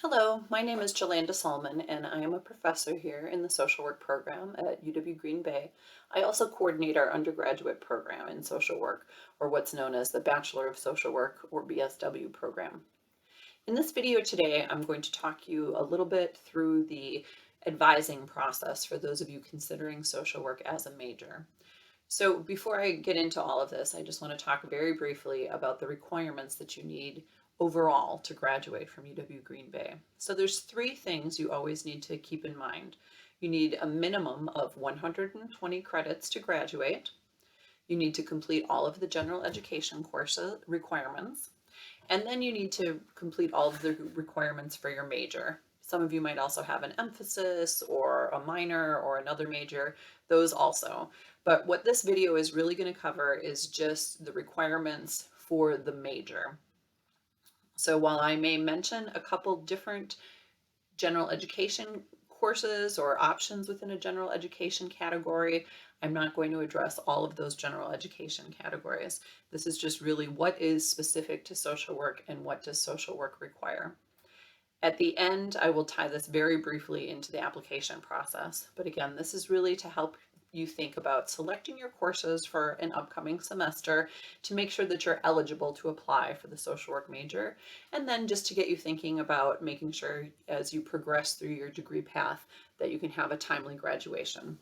Hello, my name is Jolanda Solomon, and I am a professor here in the social work program at UW Green Bay. I also coordinate our undergraduate program in social work, or what's known as the Bachelor of Social Work, or BSW program. In this video today, I'm going to talk you a little bit through the advising process for those of you considering social work as a major. So before I get into all of this, I just want to talk very briefly about the requirements that you need overall to graduate from UW Green Bay. So there's three things you always need to keep in mind. You need a minimum of 120 credits to graduate. You need to complete all of the general education courses requirements. And then you need to complete all of the requirements for your major. Some of you might also have an emphasis or a minor or another major, those also. But what this video is really going to cover is just the requirements for the major. So while I may mention a couple different general education courses or options within a general education category, I'm not going to address all of those general education categories. This is just really what is specific to social work and what does social work require. At the end, I will tie this very briefly into the application process. But again, this is really to help you think about selecting your courses for an upcoming semester to make sure that you're eligible to apply for the social work major. And then just to get you thinking about making sure as you progress through your degree path that you can have a timely graduation.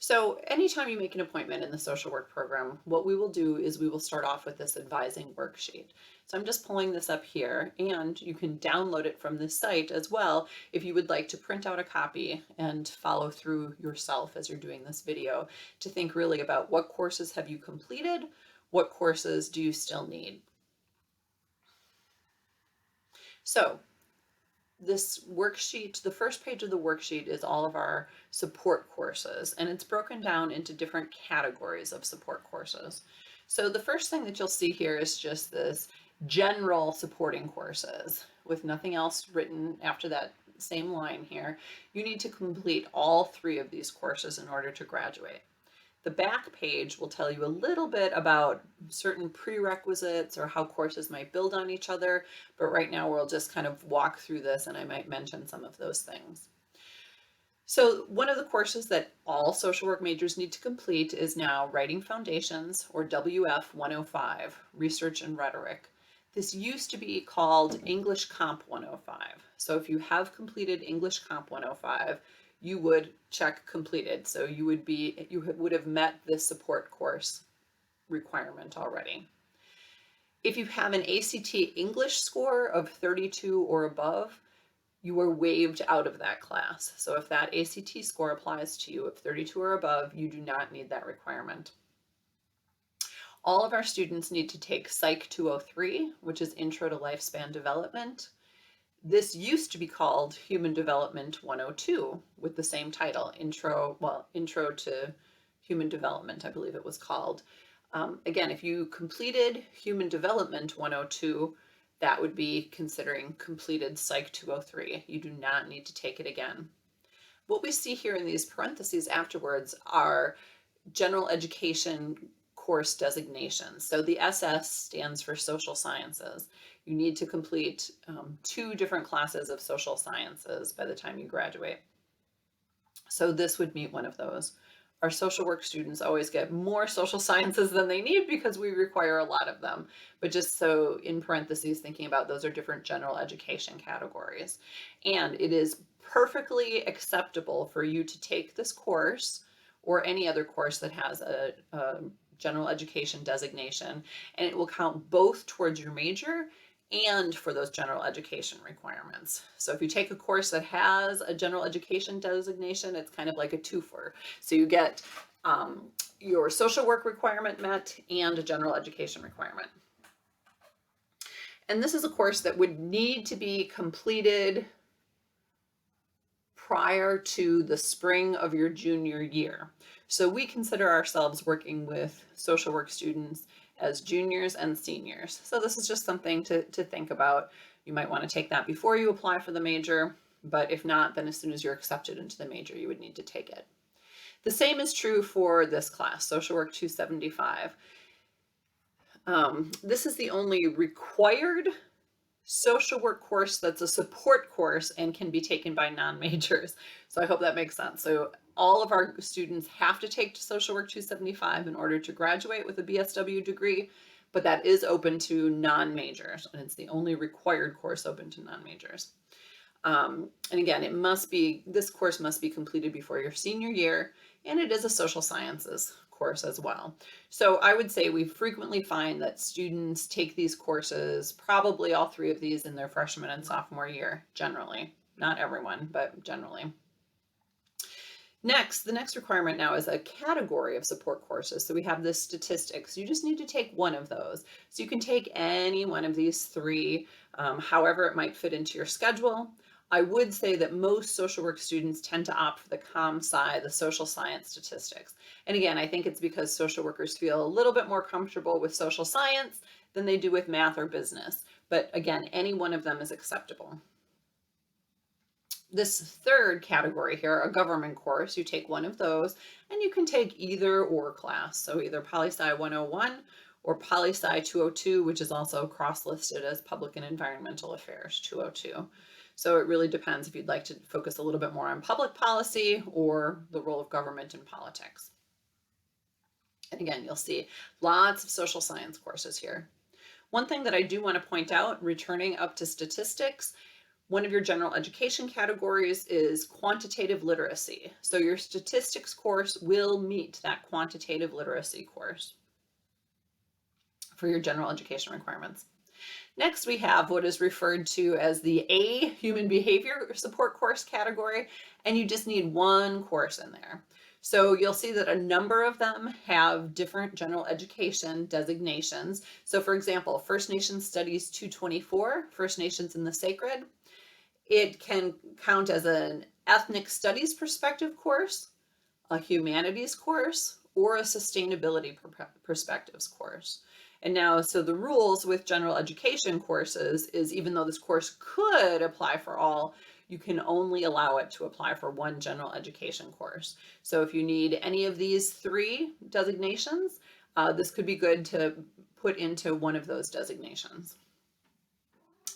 So anytime you make an appointment in the social work program, what we will do is we will start off with this advising worksheet. So I'm just pulling this up here, and you can download it from this site as well if you would like to print out a copy and follow through yourself as you're doing this video to think really about what courses have you completed, what courses do you still need. So this worksheet, the first page of the worksheet is all of our support courses, and it's broken down into different categories of support courses. So the first thing that you'll see here is just this general supporting courses with nothing else written after that same line here. You need to complete all three of these courses in order to graduate. The back page will tell you a little bit about certain prerequisites or how courses might build on each other, but right now we'll just kind of walk through this and I might mention some of those things. So one of the courses that all social work majors need to complete is now Writing Foundations, or WF 105, Research and Rhetoric. This used to be called English Comp 105. So if you have completed English Comp 105, you would check completed. So you would have met this support course requirement already. If you have an ACT English score of 32 or above, you are waived out of that class. So if that ACT score applies to you of 32 or above, you do not need that requirement. All of our students need to take Psych 203, which is Intro to Lifespan Development. This used to be called Human Development 102 with the same title, Intro to Human Development, I believe it was called. Again, if you completed Human Development 102, that would be considering completed Psych 203. You do not need to take it again. What we see here in these parentheses afterwards are general education course designations. So the SS stands for social sciences. You need to complete 2 different classes of social sciences by the time you graduate. So this would meet one of those. Our social work students always get more social sciences than they need because we require a lot of them. But just so in parentheses, thinking about those are different general education categories. And it is perfectly acceptable for you to take this course or any other course that has a general education designation, and it will count both towards your major and for those general education requirements. So if you take a course that has a general education designation, it's kind of like a twofer. So you get your social work requirement met and a general education requirement. And this is a course that would need to be completed prior to the spring of your junior year. So we consider ourselves working with social work students as juniors and seniors. So this is just something to think about. You might want to take that before you apply for the major, but if not, then as soon as you're accepted into the major, you would need to take it. The same is true for this class, Social Work 275. This is the only required social work course that's a support course and can be taken by non-majors. So I hope that makes sense. So all of our students have to take Social Work 275 in order to graduate with a BSW degree, but that is open to non-majors, and it's the only required course open to non-majors. And again, this course must be completed before your senior year, and it is a social sciences course as well. So I would say we frequently find that students take these courses, probably all three of these, in their freshman and sophomore year, generally. Not everyone, but generally. Next, the next requirement now is a category of support courses. So we have the statistics. You just need to take one of those. So you can take any one of these three, however it might fit into your schedule. I would say that most social work students tend to opt for the COM-SCI, the social science statistics. And again, I think it's because social workers feel a little bit more comfortable with social science than they do with math or business. But again, any one of them is acceptable. This third category here, a government course, you take one of those, and you can take either or class. So either Poli-Sci 101 or Poli-Sci 202, which is also cross-listed as Public and Environmental Affairs 202. So it really depends if you'd like to focus a little bit more on public policy or the role of government in politics. And again, you'll see lots of social science courses here. One thing that I do want to point out, returning up to statistics, one of your general education categories is quantitative literacy. So your statistics course will meet that quantitative literacy course for your general education requirements. Next, we have what is referred to as the A human behavior support course category, and you just need one course in there. So you'll see that a number of them have different general education designations. So for example, First Nations Studies 224, First Nations in the Sacred, it can count as an ethnic studies perspective course, a humanities course, or a sustainability perspectives course. And now, so the rules with general education courses is, even though this course could apply for all, you can only allow it to apply for one general education course. So if you need any of these three designations, this could be good to put into one of those designations.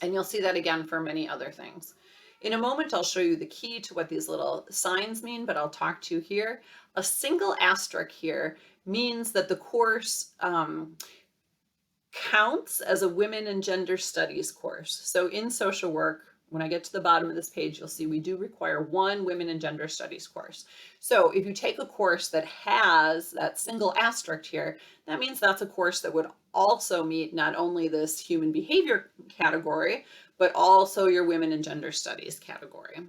And you'll see that again for many other things. In a moment, I'll show you the key to what these little signs mean, but I'll talk to you here. A single asterisk here means that the course counts as a women and gender studies course. So in social work, when I get to the bottom of this page, you'll see we do require one women and gender studies course. So if you take a course that has that single asterisk here, that means that's a course that would also meet not only this human behavior category, but also your women and gender studies category.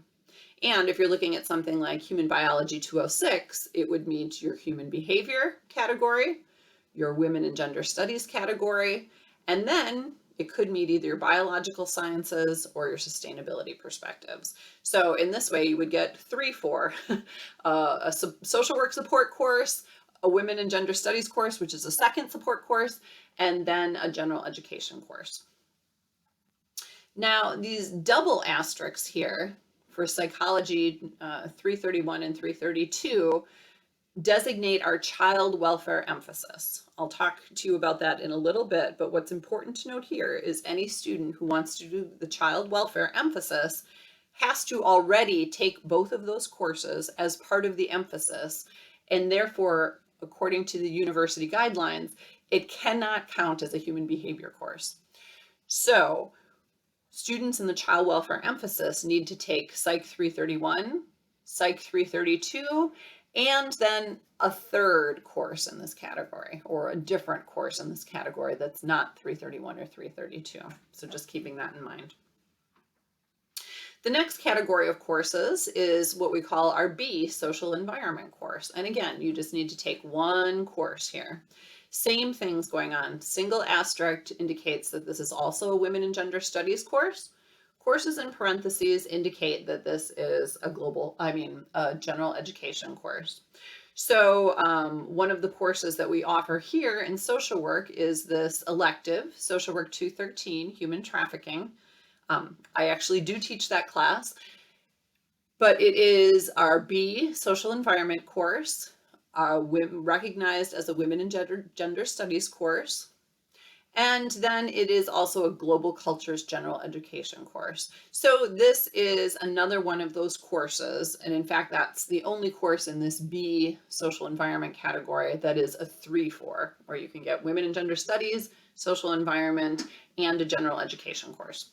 And if you're looking at something like Human Biology 206, it would meet your human behavior category, your women and gender studies category, and then it could meet either your biological sciences or your sustainability perspectives. So in this way, you would get 3 for a social work support course, a women and gender studies course, which is a second support course, and then a general education course. Now, these double asterisks here for psychology 331 and 332 designate our child welfare emphasis. I'll talk to you about that in a little bit, but what's important to note here is any student who wants to do the child welfare emphasis has to already take both of those courses as part of the emphasis, and therefore, according to the university guidelines, it cannot count as a human behavior course. So students in the child welfare emphasis need to take Psych 331, Psych 332, and then a third course in this category, or a different course in this category that's not 331 or 332. So just keeping that in mind. The next category of courses is what we call our B, social environment course. And again, you just need to take one course here. Same things going on. Single asterisk indicates that this is also a women and gender studies course. Courses in parentheses indicate that this is a general education course. So one of the courses that we offer here in social work is this elective, Social Work 213, Human Trafficking. I actually do teach that class, but it is our B, Social Environment course, recognized as a Women and Gender Studies course. And then it is also a global cultures general education course. So this is another one of those courses. And in fact, that's the only course in this B social environment category that is a 3-4, where you can get women and gender studies, social environment, and a general education course.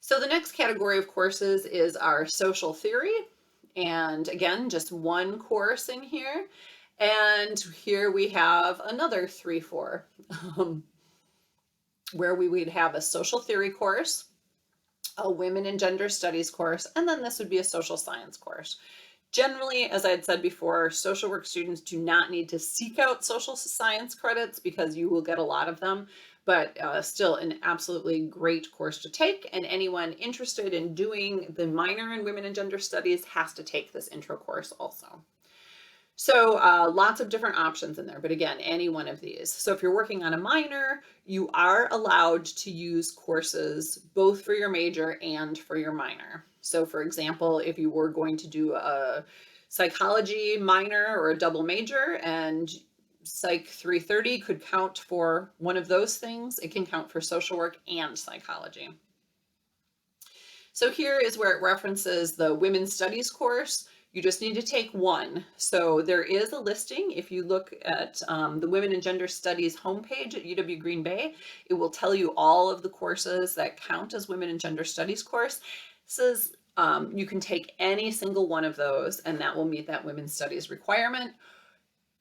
So the next category of courses is our social theory. And again, just one course in here. And here we have another 3-4, where we would have a social theory course, a women and gender studies course, and then this would be a social science course. Generally, as I had said before, social work students do not need to seek out social science credits because you will get a lot of them, but still an absolutely great course to take. And anyone interested in doing the minor in women and gender studies has to take this intro course also. So lots of different options in there, but again, any one of these. So if you're working on a minor, you are allowed to use courses both for your major and for your minor. So for example, if you were going to do a psychology minor or a double major, and Psych 330 could count for one of those things, it can count for social work and psychology. So here is where it references the women's studies course. You just need to take one. So there is a listing. If you look at the Women and Gender Studies homepage at UW Green Bay, it will tell you all of the courses that count as Women and Gender Studies courses. You can take any single one of those, and that will meet that Women's Studies requirement.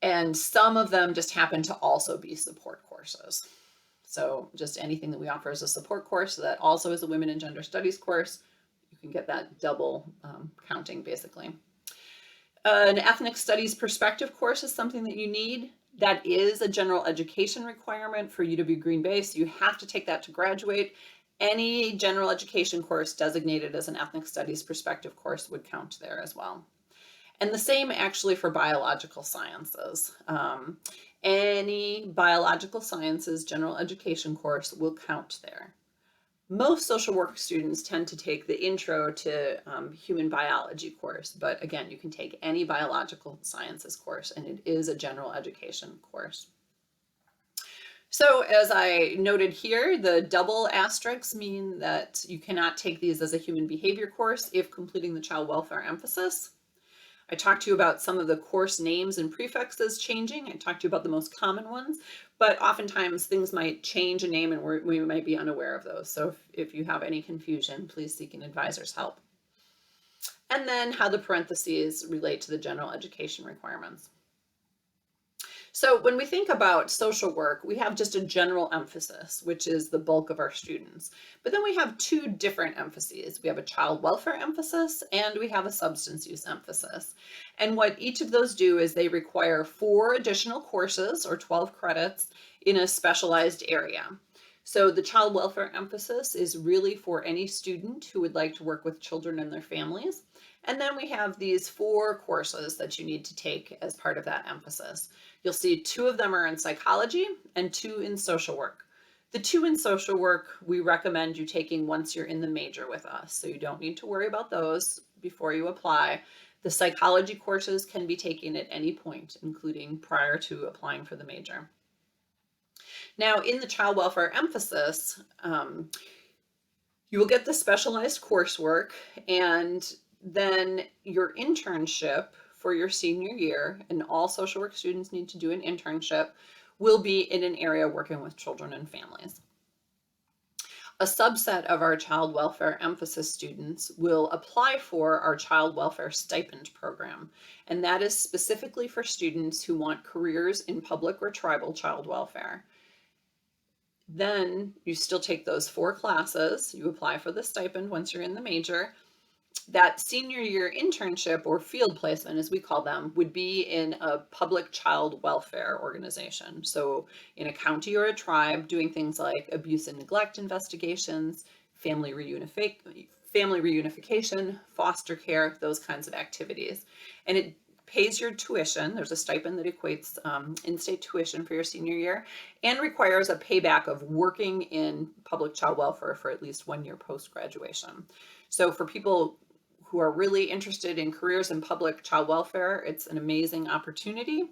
And some of them just happen to also be support courses. So just anything that we offer as a support course that also is a Women and Gender Studies course, you can get that double counting basically. An ethnic studies perspective course is something that you need. That is a general education requirement for UW Green Bay, so you have to take that to graduate. Any general education course designated as an ethnic studies perspective course would count there as well. And the same actually for biological sciences. Any biological sciences general education course will count there. Most social work students tend to take the intro to human biology course, but again, you can take any biological sciences course, and it is a general education course. So as I noted here, the double asterisks mean that you cannot take these as a human behavior course if completing the child welfare emphasis. I talked to you about some of the course names and prefixes changing. I talked to you about the most common ones, but oftentimes things might change a name and we might be unaware of those. So if you have any confusion, please seek an advisor's help. And then how the parentheses relate to the general education requirements. So when we think about social work, we have just a general emphasis, which is the bulk of our students. But then we have two different emphases. We have a child welfare emphasis and we have a substance use emphasis. And what each of those do is they require 4 additional courses or 12 credits in a specialized area. So the child welfare emphasis is really for any student who would like to work with children and their families. And then we have these 4 courses that you need to take as part of that emphasis. You'll see 2 of them are in psychology and 2 in social work. The 2 in social work, we recommend you taking once you're in the major with us. So you don't need to worry about those before you apply. The psychology courses can be taken at any point, including prior to applying for the major. Now, in the child welfare emphasis, you will get the specialized coursework, and then your internship for your senior year, and all social work students need to do an internship, will be in an area working with children and families. A subset of our child welfare emphasis students will apply for our child welfare stipend program, and that is specifically for students who want careers in public or tribal child welfare. Then you still take those 4 classes, you apply for the stipend once you're in the major. That senior year internship, or field placement as we call them, would be in a public child welfare organization. So in a county or a tribe, doing things like abuse and neglect investigations, family reunification, foster care, those kinds of activities. And it pays your tuition. There's a stipend that equates in-state tuition for your senior year, and requires a payback of working in public child welfare for at least 1 year post-graduation. So for people who are really interested in careers in public child welfare, it's an amazing opportunity.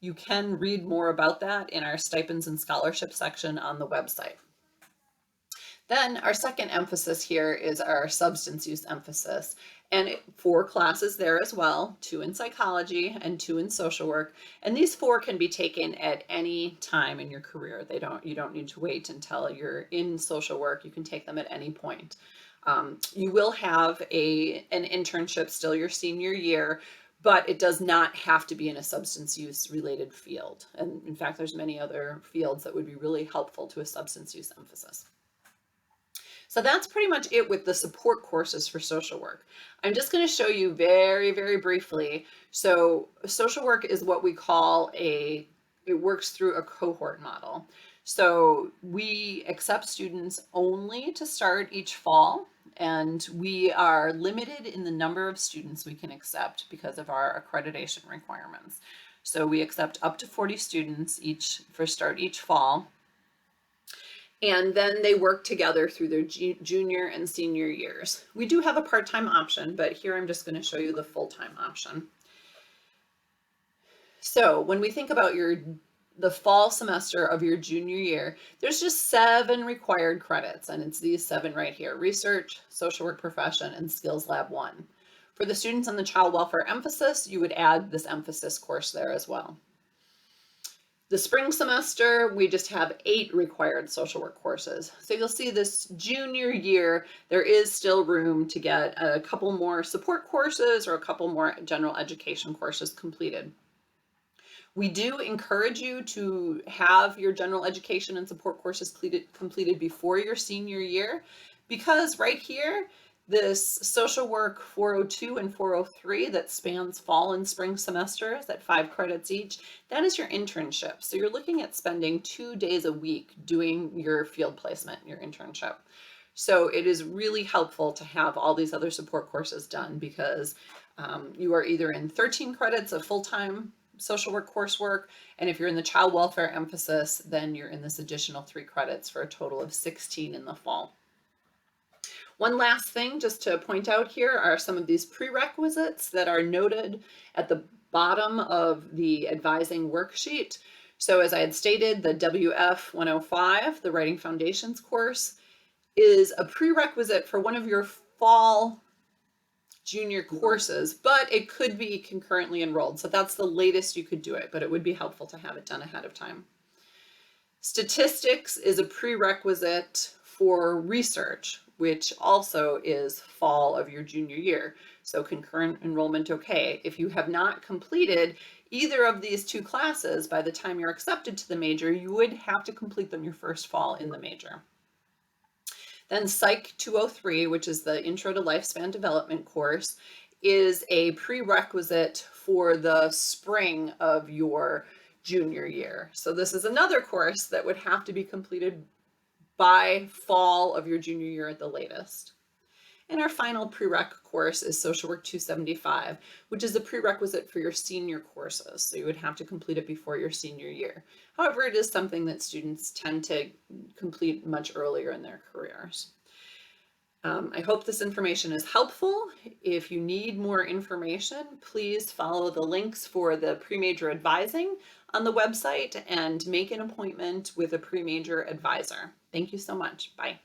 You can read more about that in our stipends and scholarship section on the website. Then our second emphasis here is our substance use emphasis, and 4 classes there as well, 2 in psychology and 2 in social work. And these 4 can be taken at any time in your career. You don't need to wait until you're in social work. You can take them at any point. You will have an internship still your senior year, but it does not have to be in a substance use related field. And in fact, there's many other fields that would be really helpful to a substance use emphasis. So that's pretty much it with the support courses for social work. I'm just going to show you very, very briefly. So social work is what we call it works through a cohort model. So we accept students only to start each fall, and we are limited in the number of students we can accept because of our accreditation requirements. So we accept up to 40 students each fall. And then they work together through their junior and senior years. We do have a part-time option, but here I'm just going to show you the full-time option. So when we think about the fall semester of your junior year, there's just 7 required credits, and it's these 7 right here: research, social work profession, and skills lab 1. For the students on the child welfare emphasis, you would add this emphasis course there as well. The spring semester, we just have 8 required social work courses. So you'll see this junior year, there is still room to get a couple more support courses or a couple more general education courses completed. We do encourage you to have your general education and support courses completed before your senior year, because right here, this social work 402 and 403 that spans fall and spring semesters at 5 credits each, that is your internship. So you're looking at spending 2 days a week doing your field placement, your internship. So it is really helpful to have all these other support courses done, because you are either in 13 credits of full-time social work coursework, and if you're in the child welfare emphasis, then you're in this additional 3 credits for a total of 16 in the fall. One last thing just to point out here are some of these prerequisites that are noted at the bottom of the advising worksheet. So as I had stated, the WF 105, the Writing Foundations course, is a prerequisite for one of your fall junior courses, but it could be concurrently enrolled. So that's the latest you could do it, but it would be helpful to have it done ahead of time. Statistics is a prerequisite for research, which also is fall of your junior year. So concurrent enrollment, okay. If you have not completed either of these 2 classes by the time you're accepted to the major, you would have to complete them your first fall in the major. Then Psych 203, which is the Intro to Lifespan Development course, is a prerequisite for the spring of your junior year. So this is another course that would have to be completed by fall of your junior year at the latest. And our final prereq course is Social Work 275, which is a prerequisite for your senior courses. So you would have to complete it before your senior year. However, it is something that students tend to complete much earlier in their careers. I hope this information is helpful. If you need more information, please follow the links for the pre-major advising on the website and make an appointment with a pre-major advisor. Thank you so much. Bye.